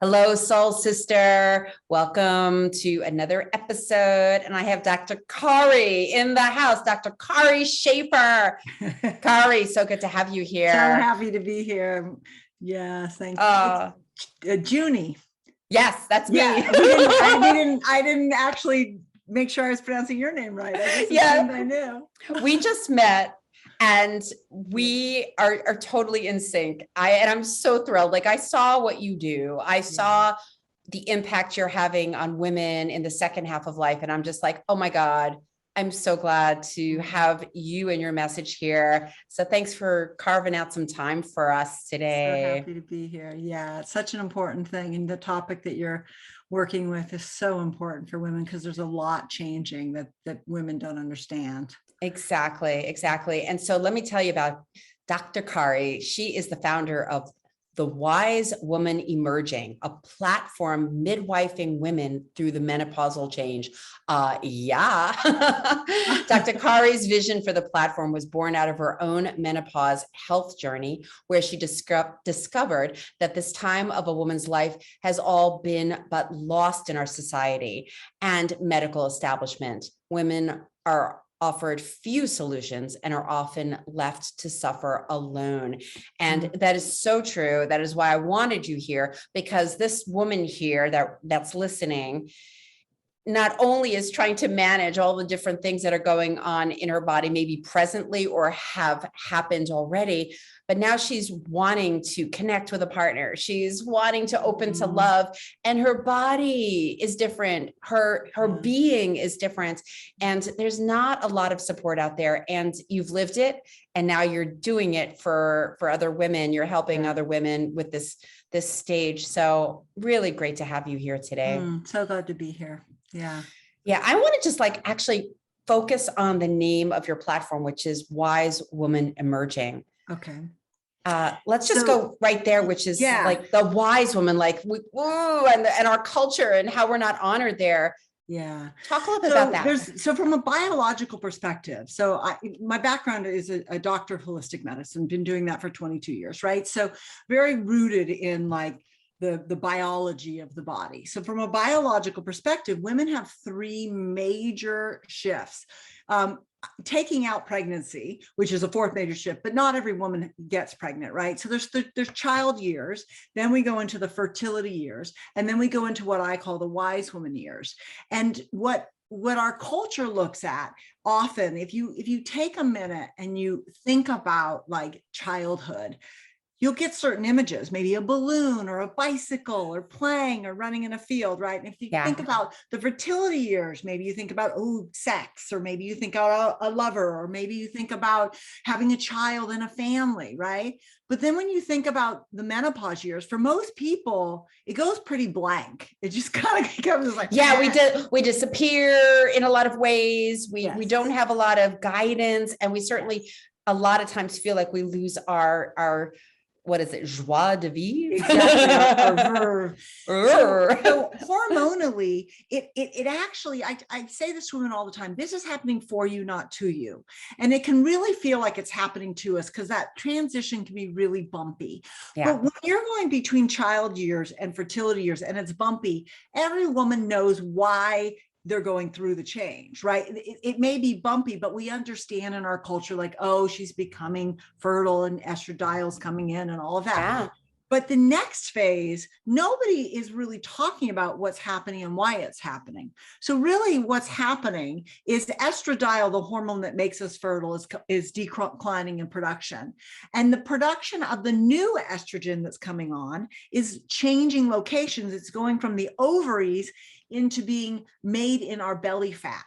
Hello, soul sister. Welcome to another episode. And I have Dr. Cari in the house, Dr. Cari Schaefer. Cari, so good to have you here. So happy to be here. Yes, thank you. Junie. Yes, that's me. Yeah, I didn't actually make sure I was pronouncing your name right. I just I knew. We just met. And we are totally in sync. I'm so thrilled. Like I saw what you do. I saw the impact you're having on women in the second half of life. And I'm just like, oh my God, I'm so glad to have you and your message here. So thanks for carving out some time for us today. So happy to be here. Yeah, it's such an important thing. And the topic that you're working with is so important for women because there's a lot changing that women don't understand. Exactly. And so let me tell you about Dr. Cari. She is the founder of The Wise Woman Emerging, a platform midwifing women through the menopausal change. Dr. Cari's vision for the platform was born out of her own menopause health journey, where she discovered that this time of a woman's life has all been but lost in our society and medical establishment. Women are offered few solutions and are often left to suffer alone. And that is so true. That is why I wanted you here, because this woman here that's listening not only is trying to manage all the different things that are going on in her body, maybe presently or have happened already, but now she's wanting to connect with a partner. She's wanting to open to love, and her body is different. Her being is different. And there's not a lot of support out there, and you've lived it. And now you're doing it for other women. You're helping other women with this stage. So really great to have you here today. So glad to be here. Yeah. I want to just actually focus on the name of your platform, which is Wise Woman Emerging. Okay. Let's just go right there, which is like the wise woman, and our culture and how we're not honored there. Yeah. Talk a little bit about that. So from a biological perspective, my background is a doctor of holistic medicine, been doing that for 22 years, right? So very rooted in the biology of the body. So from a biological perspective, women have three major shifts. Taking out pregnancy, which is a fourth major shift, but not every woman gets pregnant, right? So there's child years, then we go into the fertility years, and then we go into what I call the wise woman years. And what our culture looks at often, if you take a minute and you think about childhood, you'll get certain images, maybe a balloon or a bicycle or playing or running in a field, right? And if you think about the fertility years, maybe you think about, sex, or maybe you think about a lover, or maybe you think about having a child and a family, right? But then when you think about the menopause years, for most people, it goes pretty blank. It just kind of becomes we disappear in a lot of ways. We don't have a lot of guidance, and we certainly a lot of times feel like we lose our what is it? Joie de vivre. Exactly. So hormonally, it actually, I say this to women all the time, this is happening for you, not to you. And it can really feel like it's happening to us because that transition can be really bumpy. But when you're going between child years and fertility years and it's bumpy, every woman knows why they're going through the change, right? It may be bumpy, but we understand in our culture, she's becoming fertile and estradiol's coming in and all of that. Yeah. But the next phase, nobody is really talking about what's happening and why it's happening. So really what's happening is estradiol, the hormone that makes us fertile, is declining in production. And the production of the new estrogen that's coming on is changing locations. It's going from the ovaries into being made in our belly fat,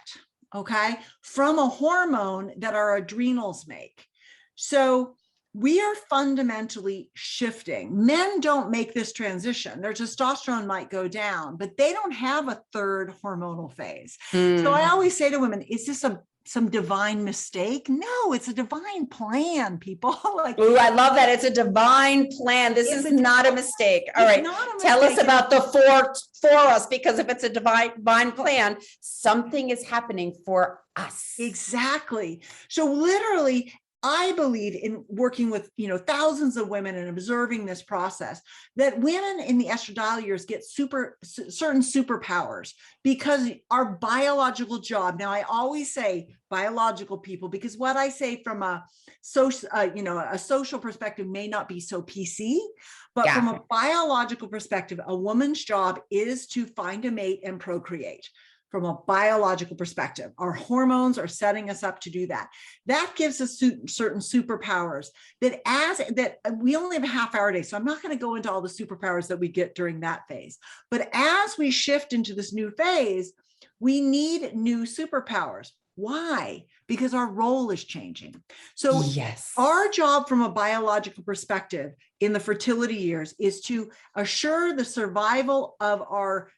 okay, from a hormone that our adrenals make. So we are fundamentally shifting. Men don't make this transition. Their testosterone might go down, but they don't have a third hormonal phase. So I always say to women, is this some divine mistake? No, it's a divine plan, people. Ooh, I love that. It's a divine plan. This is not a mistake. All right. Tell us about the for us, because if it's a divine plan, something is happening for us. Exactly. So literally, I believe in working with, thousands of women and observing this process, that women in the estradiol years get certain superpowers because our biological job. Now, I always say biological people, because what I say from a social perspective may not be so PC, but from a biological perspective, a woman's job is to find a mate and procreate. From a biological perspective, our hormones are setting us up to do that. That gives us certain superpowers that we only have a half-hour day. So I'm not going to go into all the superpowers that we get during that phase. But as we shift into this new phase, we need new superpowers. Why? Because our role is changing. So yes, our job from a biological perspective in the fertility years is to assure the survival of our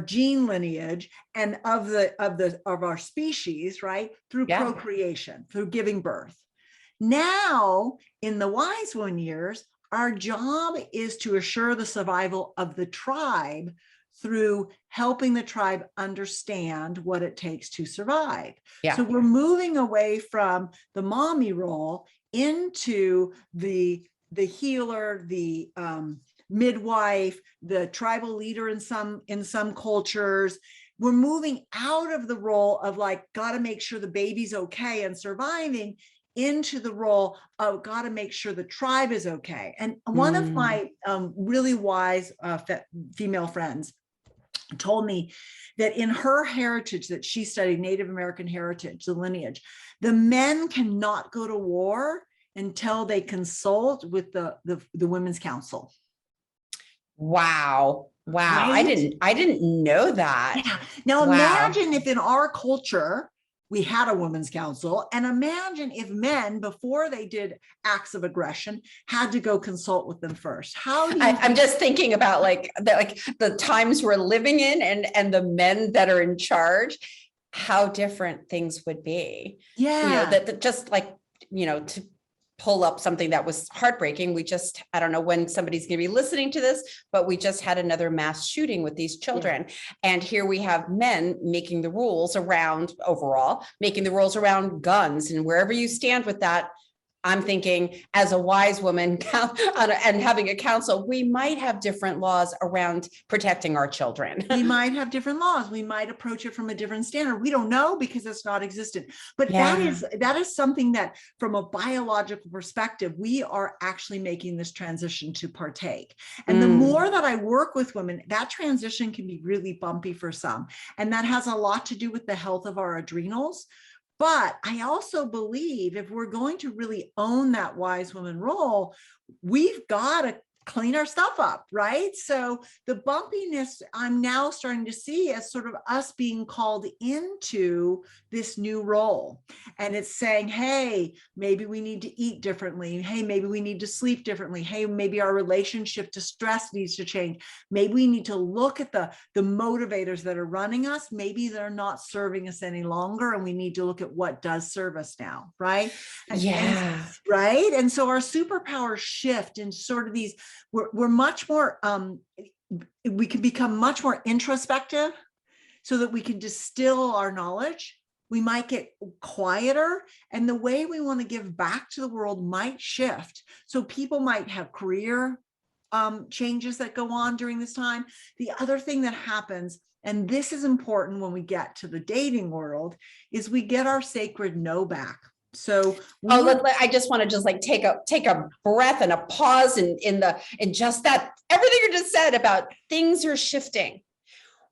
gene lineage and of our species, right? Through procreation, through giving birth. Now, in the wise one years, our job is to assure the survival of the tribe through helping the tribe understand what it takes to survive. So we're moving away from the mommy role into the healer, the midwife, the tribal leader in some cultures. We're moving out of the role of got to make sure the baby's okay and surviving, into the role of got to make sure the tribe is okay. And one of my really wise female friends told me that in her heritage that she studied, Native American heritage, the lineage, the men cannot go to war until they consult with the Women's Council. Wow. Right? I didn't know that. Yeah. Now imagine if in our culture we had a women's council, and imagine if men, before they did acts of aggression, had to go consult with them first. How do you I'm just thinking about the times we're living in and the men that are in charge, how different things would be. Yeah. That just to pull up something that was heartbreaking. I don't know when somebody's going to be listening to this, but we just had another mass shooting with these children. And here we have men making the rules around guns, and wherever you stand with that. I'm thinking, as a wise woman and having a council, we might have different laws around protecting our children. We might have different laws. We might approach it from a different standard. We don't know because it's not existent. But that is something that, from a biological perspective, we are actually making this transition to partake. And the more that I work with women, that transition can be really bumpy for some. And that has a lot to do with the health of our adrenals. But I also believe if we're going to really own that wise woman role, we've got to clean our stuff up, right? So the bumpiness I'm now starting to see as sort of us being called into this new role. And it's saying, hey, maybe we need to eat differently. Hey, maybe we need to sleep differently. Hey, maybe our relationship to stress needs to change. Maybe we need to look at the motivators that are running us. Maybe they're not serving us any longer, and we need to look at what does serve us now, right? Right. And so our superpowers shift in sort of these, we're much more, we can become much more introspective so that we can distill our knowledge. We might get quieter, and the way we want to give back to the world might shift. So people might have career changes that go on during this time. The other thing that happens, and this is important when we get to the dating world, is we get our sacred no back. So I just want to take a breath and a pause in just that, everything you just said about things are shifting.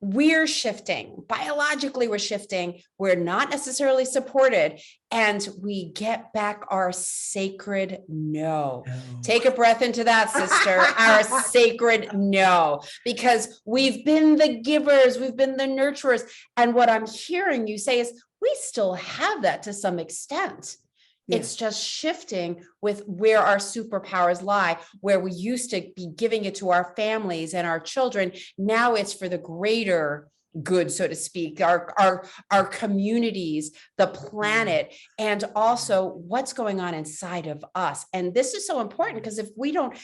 We're shifting biologically. We're shifting. We're not necessarily supported, and we get back our sacred no. Take a breath into that, sister. Our sacred no, because we've been the givers, we've been the nurturers, and what I'm hearing you say is we still have that to some extent. Yeah. It's just shifting with where our superpowers lie, where we used to be giving it to our families and our children. Now it's for the greater good, so to speak, our communities, the planet, and also what's going on inside of us. And this is so important because if we don't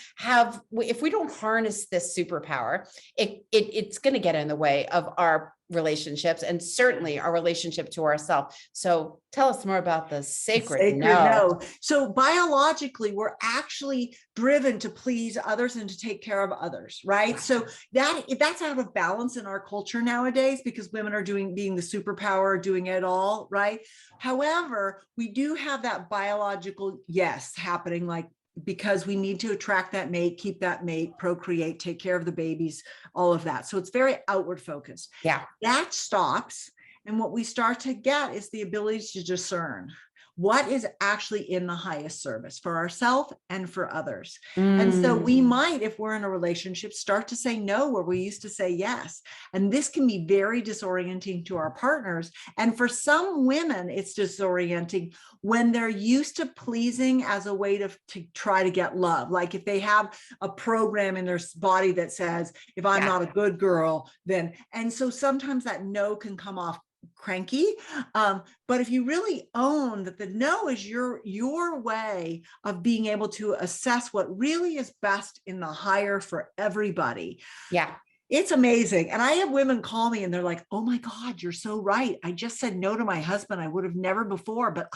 harness this superpower, it's going to get in the way of our relationships, and certainly our relationship to ourselves. So tell us more about the sacred Sacred no. no. So biologically, we're actually driven to please others and to take care of others, right? So that's out of balance in our culture nowadays, because women are being the superpower, doing it all, right? However, we do have that biological yes happening, like, because we need to attract that mate, keep that mate, procreate, take care of the babies, all of that. So it's very outward focused. Yeah. That stops. And what we start to get is the ability to discern what is actually in the highest service for ourselves and for others. And so we might, if we're in a relationship, start to say no where we used to say yes. And this can be very disorienting to our partners. And for some women, it's disorienting when they're used to pleasing as a way to try to get love. Like if they have a program in their body that says, if I'm not a good girl, then, and so sometimes that no can come off cranky. But if you really own that the no is your way of being able to assess what really is best in the higher for everybody. Yeah. It's amazing. And I have women call me and they're like, oh my God, you're so right. I just said no to my husband. I would have never before, but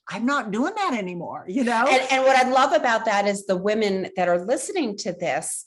I'm not doing that anymore, you know? And what I love about that is the women that are listening to this,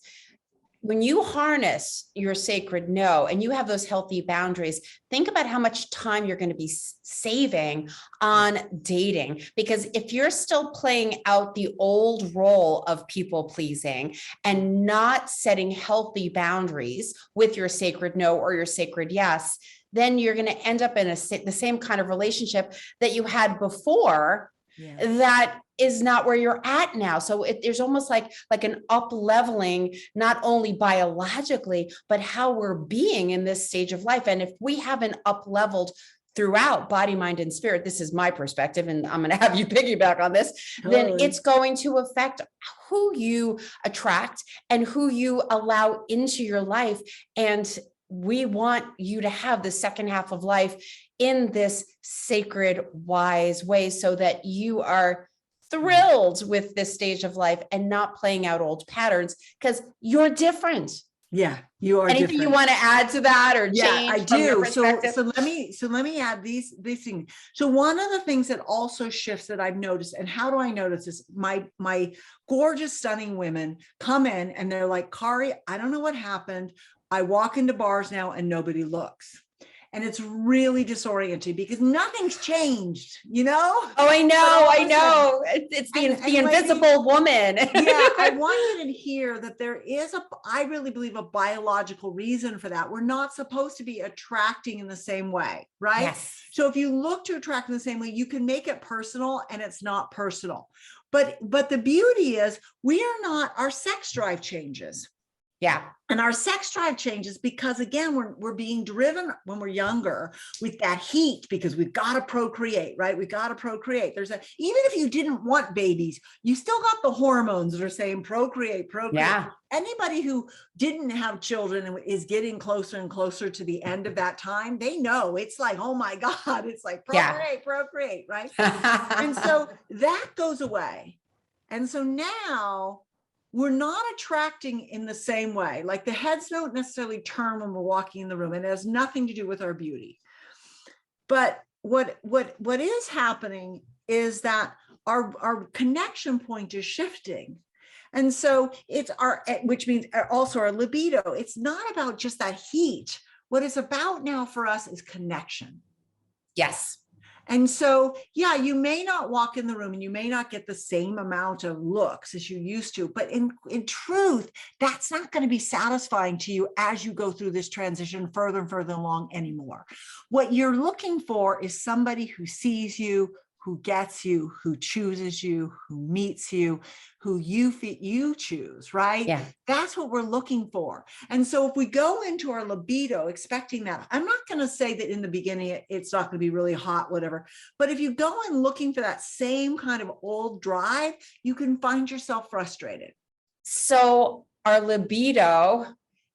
when you harness your sacred no and you have those healthy boundaries, think about how much time you're going to be saving on dating. Because if you're still playing out the old role of people pleasing and not setting healthy boundaries with your sacred no or your sacred yes, then you're going to end up in the same kind of relationship that you had before. That is not where you're at now. So there's almost like an up leveling, not only biologically, but how we're being in this stage of life. And if we haven't up leveled throughout body, mind, and spirit, this is my perspective, and I'm going to have you piggyback on this, then it's going to affect who you attract and who you allow into your life. And we want you to have the second half of life in this sacred, wise way so that you are thrilled with this stage of life and not playing out old patterns, because you're different. Yeah, you are. Anything different. you want to add to that or change? Yeah, I do. So let me add these things. So one of the things that also shifts that I've noticed, and how do I notice this? My gorgeous, stunning women come in and they're like, Cari, I don't know what happened. I walk into bars now and nobody looks. And it's really disorienting because nothing's changed, you know? Oh, I know. It's the invisible woman. Yeah, I want you to hear that there is I really believe a biological reason for that. We're not supposed to be attracting in the same way, right? Yes. So if you look to attract in the same way, you can make it personal and it's not personal. But the beauty is our sex drive changes. Yeah. And our sex drive changes because, again, we're being driven when we're younger with that heat because we've got to procreate, right? We got to procreate. Even if you didn't want babies, you still got the hormones that are saying procreate. Yeah. Anybody who didn't have children and is getting closer and closer to the end of that time, they know it's like, oh my God, it's like procreate, right? And so that goes away. And so now we're not attracting in the same way. Like the heads don't necessarily turn when we're walking in the room, and it has nothing to do with our beauty. But what is happening is that our connection point is shifting. And so which means also our libido. It's not about just that heat. What it's about now for us is connection. Yes. And so, yeah, you may not walk in the room and you may not get the same amount of looks as you used to, but in truth, that's not going to be satisfying to you as you go through this transition further and further along anymore. What you're looking for is somebody who sees you, who gets you, who chooses you, who meets you, who you choose, right? Yeah. That's what we're looking for. And so if we go into our libido expecting that, I'm not going to say that in the beginning, it's not going to be really hot, whatever. But if you go in looking for that same kind of old drive, you can find yourself frustrated. So our libido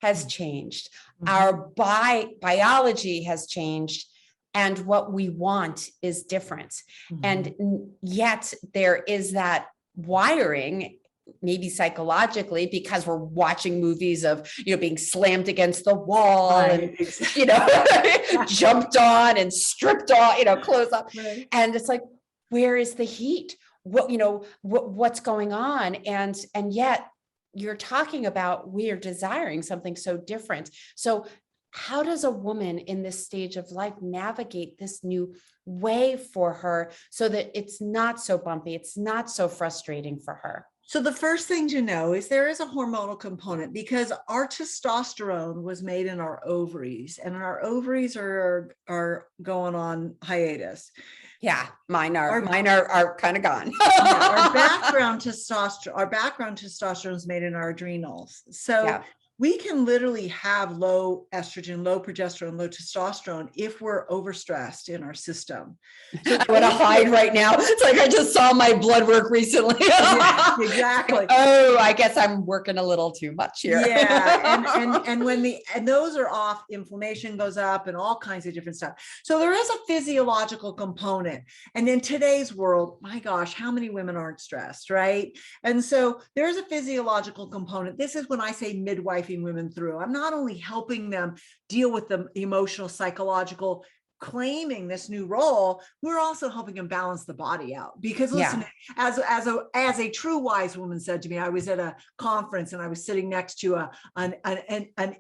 has changed. Our biology has changed. And what we want is different. And yet there is that wiring maybe psychologically, because we're watching movies of, being slammed against the wall and, jumped on and stripped off, clothes up. Right. And it's like, where is the heat? What's going on? And yet you're talking about, we are desiring something so different. So how does a woman in this stage of life navigate this new way for her so that it's not so bumpy, it's not so frustrating for her? So the first thing to know is there is a hormonal component, because our testosterone was made in our ovaries, and our ovaries are going on hiatus. Yeah, mine are kind of gone. Our background testosterone is made in our adrenals. So we can literally have low estrogen, low progesterone, low testosterone if we're overstressed in our system. So I want to hide right now. It's like I just saw my blood work recently. Yeah, exactly. Oh, I guess I'm working a little too much here. Yeah, and when those are off, inflammation goes up and all kinds of different stuff. So there is a physiological component. And in today's world, my gosh, how many women aren't stressed, right? And so there is a physiological component. This is when I say midwifing women through. I'm not only helping them deal with the emotional, psychological, claiming this new role, we're also helping them balance the body out. Because listen, as a true wise woman said to me, I was at a conference and I was sitting next to an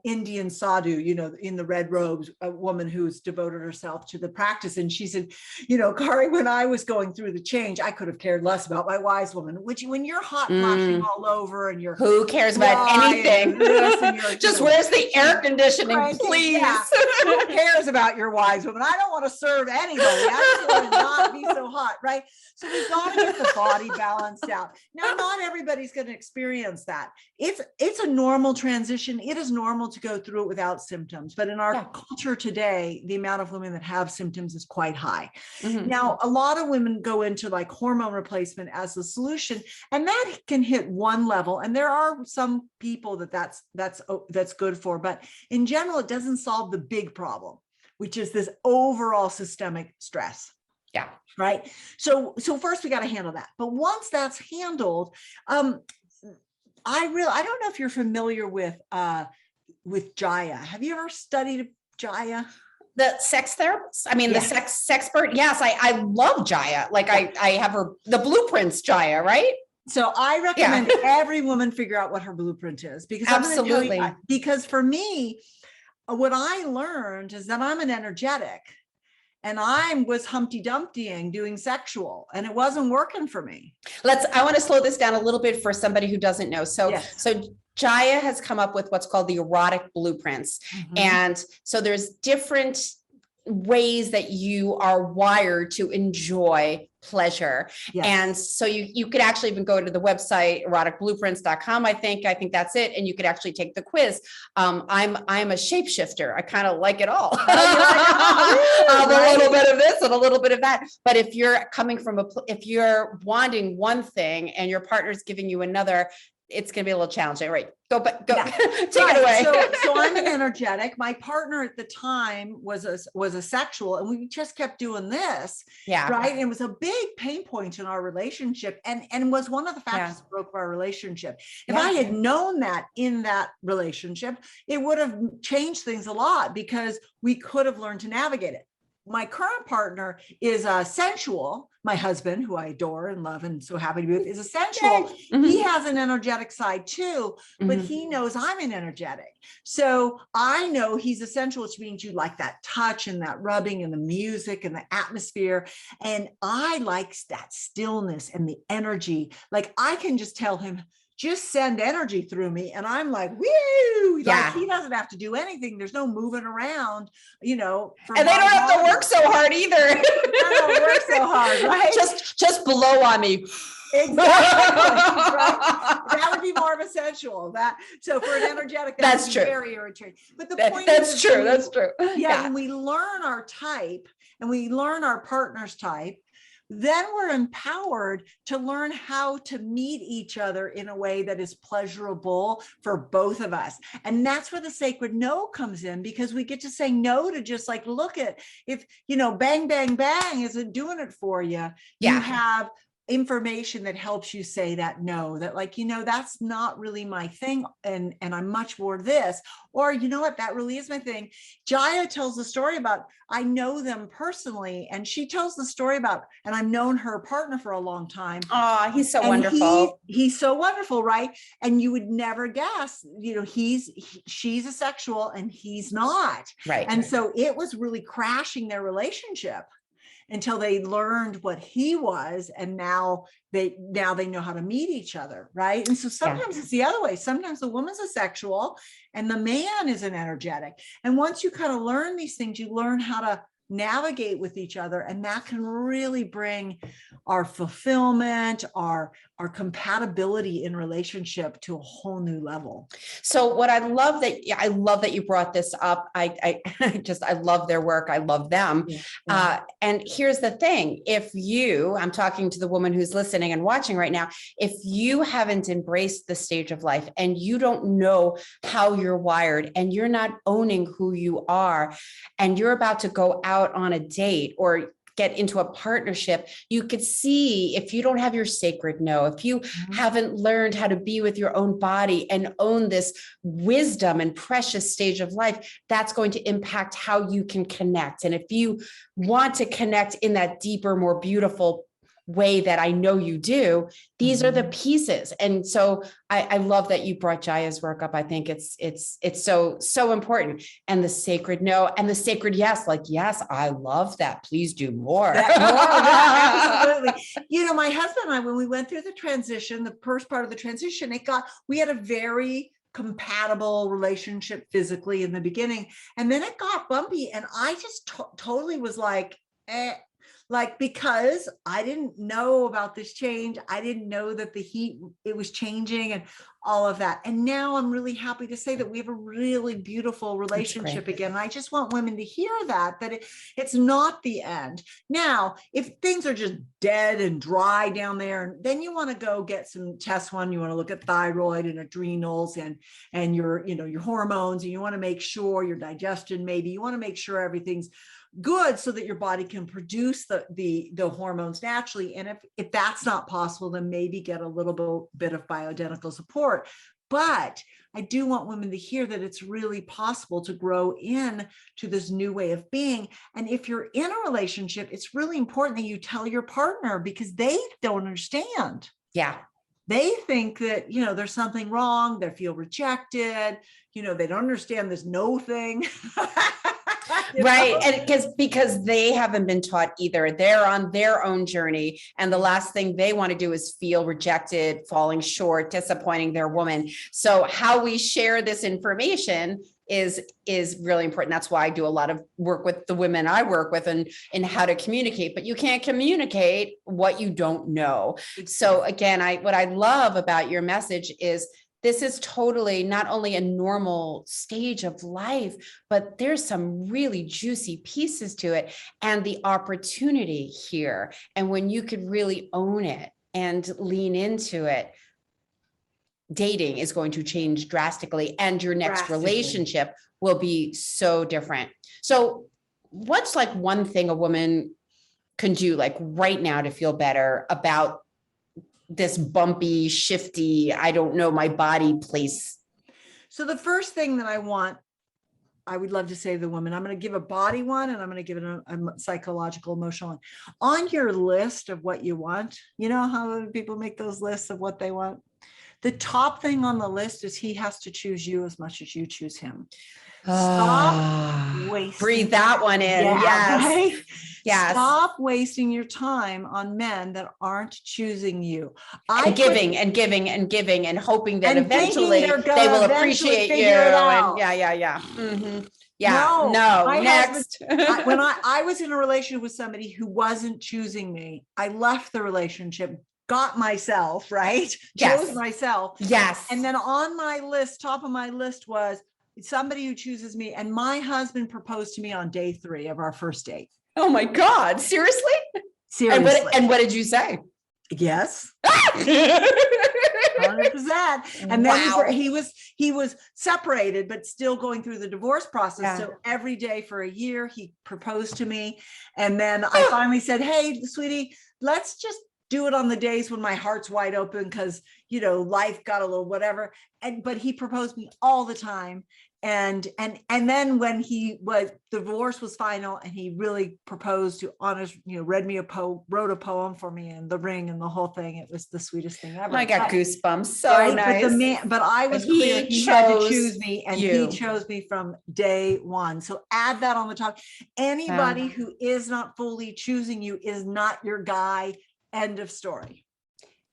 Indian sadhu, in the red robes, a woman who's devoted herself to the practice. And she said, Cari, when I was going through the change, I could have cared less about my wise woman, which when you're hot flashing all over and you're who cares about anything? Just where's the air conditioning, please? Yeah. Who cares about your wise woman? I don't want to serve anybody. I just want to not be so hot, right? So we've got to get the body balanced out. Now, not everybody's going to experience that. It's a normal transition. It is normal to go through it without symptoms. But in our culture today, the amount of women that have symptoms is quite high. Mm-hmm. Now, a lot of women go into like hormone replacement as the solution, and that can hit one level. And there are some people that's good for, but in general, it doesn't solve the big problem, which is this overall systemic stress. Yeah. Right. So first we got to handle that. But once that's handled, I don't know if you're familiar with Jaya. Have you ever studied Jaya? The sex therapist? I mean, the sex expert? Yes, I love Jaya. Like I have the blueprints, Jaya, right? So I recommend every woman figure out what her blueprint is, because absolutely. Because for me, what I learned is that I'm an energetic, and I was Humpty Dumptying doing sexual, and it wasn't working for me. I want to slow this down a little bit for somebody who doesn't know. So Jaya has come up with what's called the Erotic Blueprints. Mm-hmm. And so there's different ways that you are wired to enjoy pleasure. Yes. And so you could actually even go to the website, eroticblueprints.com. I think that's it. And you could actually take the quiz. I'm a shapeshifter. I kind of like it all. A little bit of this and a little bit of that. But if you're coming from if you're wanting one thing and your partner's giving you another, it's going to be a little challenging, right? Take it away. So I'm an energetic. My partner at the time was a sexual, and we just kept doing this. Yeah. Right. And it was a big pain point in our relationship, and was one of the factors that broke our relationship. If I had known that in that relationship, it would have changed things a lot, because we could have learned to navigate it. My current partner is sensual. My husband, who I adore and love and so happy to be with, is a sensual. Mm-hmm. He has an energetic side too, but he knows I'm an energetic. So I know he's a sensual, which means you like that touch and that rubbing and the music and the atmosphere. And I like that stillness and the energy. Like I can just tell him, just send energy through me. And I'm like, woo! Like he doesn't have to do anything. There's no moving around, and they don't have to work so hard either. They don't work so hard, right? Just blow on me. Exactly. Right? That would be more of a sensual. So for an energetic, that's true. Very irritating. But the point that's true. That's true. Yeah. When we learn our type and we learn our partner's type, then we're empowered to learn how to meet each other in a way that is pleasurable for both of us. And that's where the sacred no comes in, because we get to say no to just like, look at, if, bang, bang, bang isn't doing it for you. You have information that helps you say that no, that like, that's not really my thing. And I'm much more this, or you know what, that really is my thing. Jaya tells the story about, I know them personally, and she tells the story about, and I've known her partner for a long time. Oh, he's so and wonderful. He's so wonderful, right? And you would never guess, she's a sexual and he's not. Right. And so it was really crashing their relationship until they learned what he was, and now they know how to meet each other, right? And so sometimes it's the other way. Sometimes the woman's a sexual and the man is an energetic. And once you kind of learn these things, you learn how to navigate with each other, and that can really bring our fulfillment, our compatibility in relationship to a whole new level. So what I love that you brought this up. I love their work. I love them. Yeah. And here's the thing. I'm talking to the woman who's listening and watching right now, if you haven't embraced the stage of life and you don't know how you're wired and you're not owning who you are, and you're about to go out on a date or get into a partnership, you could see if you don't have your sacred no, if you haven't learned how to be with your own body and own this wisdom and precious stage of life, that's going to impact how you can connect. And if you want to connect in that deeper, more beautiful way that I know you do, these are the pieces. And so I love that you brought Jaya's work up. I think it's so important. And the sacred no and the sacred yes, like, yes, I love that. Please do more. Absolutely. My husband and I, when we went through the transition, the first part of the transition, we had a very compatible relationship physically in the beginning. And then it got bumpy. And I just totally was like, because I didn't know about this change. I didn't know that the heat, it was changing and all of that. And now I'm really happy to say that we have a really beautiful relationship again. And I just want women to hear that it's not the end. Now, if things are just dead and dry down there, then you want to go get some tests. You want to look at thyroid and adrenals and your hormones, and you want to make sure your digestion, maybe you want to make sure everything's good so that your body can produce the hormones naturally. And if that's not possible, then maybe get a little bit of bioidentical support. But I do want women to hear that it's really possible to grow in to this new way of being. And if you're in a relationship, it's really important that you tell your partner, because they don't understand. Yeah. They think that, there's something wrong. They feel rejected. They don't understand this no thing. Right. And because they haven't been taught either. They're on their own journey. And the last thing they want to do is feel rejected, falling short, disappointing their woman. So how we share this information is really important. That's why I do a lot of work with the women I work with and how to communicate, but you can't communicate what you don't know. So again, what I love about your message is this is totally not only a normal stage of life, but there's some really juicy pieces to it and the opportunity here. And when you could really own it and lean into it, dating is going to change drastically and your next relationship will be so different. So what's like one thing a woman can do like right now to feel better about this bumpy, shifty, I don't know my body place? So the first thing that I would love to say to the woman, I'm going to give a body one and I'm going to give it a psychological, emotional one. On your list of what you want, you know how people make those lists of what they want? The top thing on the list is he has to choose you as much as you choose him. Stop wasting. Breathe that one in. Yes. Right? Yes. Stop wasting your time on men that aren't choosing you. And giving and hoping that eventually they will appreciate you. And yeah. Mm-hmm. Yeah. No. Next. When I was in a relationship with somebody who wasn't choosing me, I left the relationship, got myself, right? Yes. Chose myself. Yes. And then on my list, top of my list was somebody who chooses me. And my husband proposed to me on day 3 of our first date. Oh my God. Seriously? Seriously. And what did you say? Yes. 100%. And then he was separated, but still going through the divorce process. Yeah. So every day for a year, he proposed to me. And then I finally said, hey, sweetie, let's just do it on the days when my heart's wide open because, life got a little whatever. But he proposed me all the time. And then when divorce was final and he really proposed to honest, read me wrote a poem for me and the ring and the whole thing. It was the sweetest thing ever. I got goosebumps. So right? nice. But I was clear he had to choose me, and he chose me from day one. So add that on the top. Anybody who is not fully choosing you is not your guy. End of story.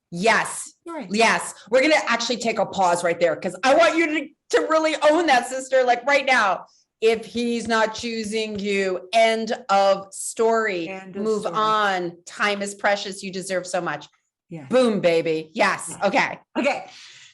Yes. Right. Yes. We're going to actually take a pause right there because I want you to really own that, sister. Like right now, if he's not choosing you, end of story. Move on. Time is precious. You deserve so much. Yeah. Boom, baby. Yes. Okay. Okay.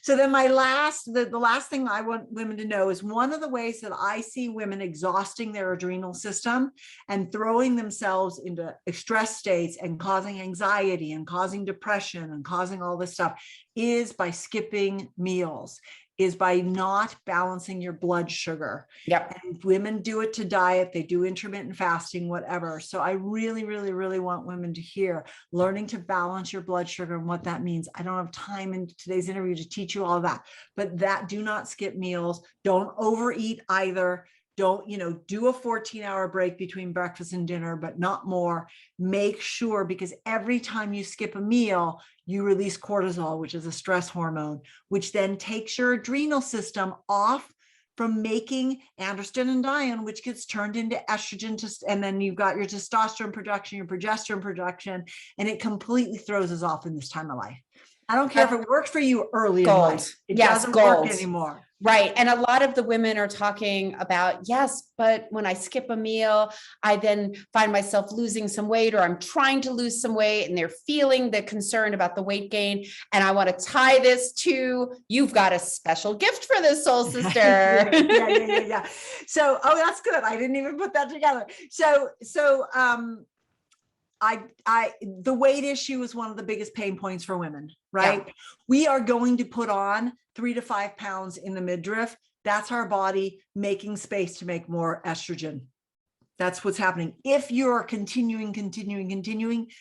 So then the last thing I want women to know is one of the ways that I see women exhausting their adrenal system and throwing themselves into stress states and causing anxiety and causing depression and causing all this stuff is by skipping meals, is by not balancing your blood sugar. Yep. And women do it to diet. They do intermittent fasting, whatever. So I really, really, really want women to hear learning to balance your blood sugar and what that means. I don't have time in today's interview to teach you all that, but do not skip meals. Don't overeat either. Don't, do a 14-hour break between breakfast and dinner, but not more. Make sure, because every time you skip a meal, you release cortisol, which is a stress hormone, which then takes your adrenal system off from making androstenedione, which gets turned into estrogen, and then you've got your testosterone production, your progesterone production, and it completely throws us off in this time of life. I don't care if it works for you early in life. It doesn't work anymore. Right. And a lot of the women are talking about, yes, but when I skip a meal, I then find myself losing some weight, or I'm trying to lose some weight, and they're feeling the concern about the weight gain. And I want to tie this to, you've got a special gift for this, soul sister. Yeah. So, that's good. I didn't even put that together. The weight issue is one of the biggest pain points for women, right? Yeah. We are going to put on 3 to 5 pounds in the midriff. That's our body making space to make more estrogen. That's what's happening. If you're continuing,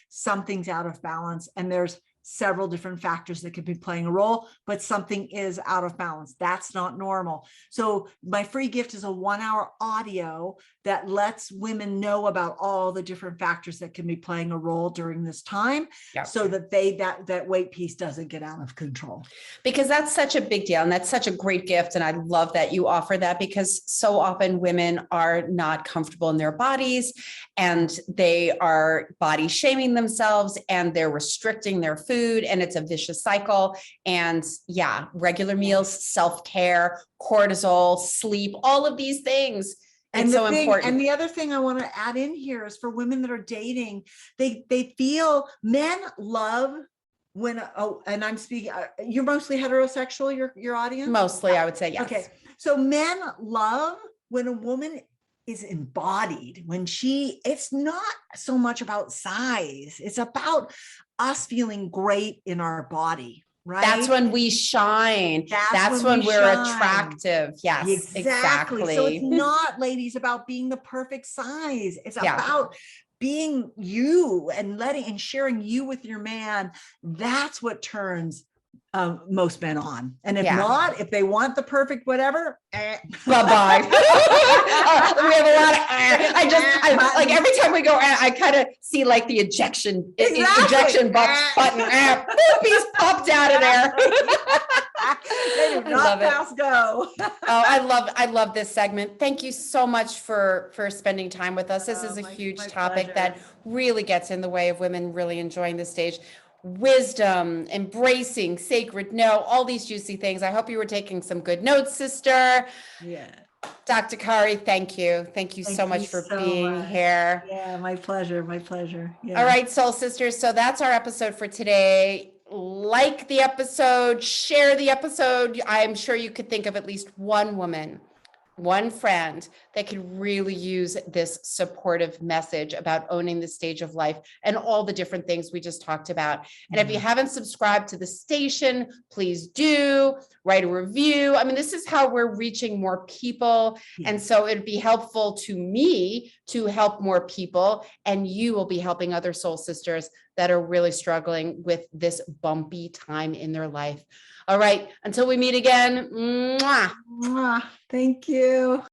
something's out of balance, and there's several different factors that could be playing a role, but something is out of balance. That's not normal. So my free gift is a 1-hour audio that lets women know about all the different factors that can be playing a role during this time, so that that weight piece doesn't get out of control. Because that's such a big deal, and that's such a great gift. And I love that you offer that, because so often women are not comfortable in their bodies, and they are body shaming themselves, and they're restricting their food, and it's a vicious cycle. And regular meals, self-care, cortisol, sleep, all of these things. And so important. And the other thing I want to add in here is for women that are dating, they feel men love when, and I'm speaking, you're mostly heterosexual, your audience? Mostly, I would say, yes. Okay. So men love when a woman is embodied, it's not so much about size. It's about us feeling great in our body, right? That's when we shine. That's when we're attractive. Yes, exactly. So it's not, ladies, about being the perfect size. It's about being you and sharing you with your man. That's what turns most men on. And if not, if they want the perfect whatever, bye-bye. We have a lot of I like every time we go, I kind of see like the ejection button. He's popped out of there. They do not pass go. I love this segment. Thank you so much for spending time with us. This is a huge topic that really gets in the way of women really enjoying the stage. Wisdom, embracing, sacred no, all these juicy things. I hope you were taking some good notes, sister. Yeah. Dr. Cari, thank you. Thank you so much for being here. Yeah, my pleasure. My pleasure. Yeah. All right, soul sisters. So that's our episode for today. Like the episode, share the episode. I'm sure you could think of at least one woman, one friend that could really use this supportive message about owning the stage of life and all the different things we just talked about. And if you haven't subscribed to the station, please do. Write a review. I mean, this is how we're reaching more people. And so it'd be helpful to me to help more people, and you will be helping other soul sisters that are really struggling with this bumpy time in their life. All right. Until we meet again. Mwah. Mwah. Thank you.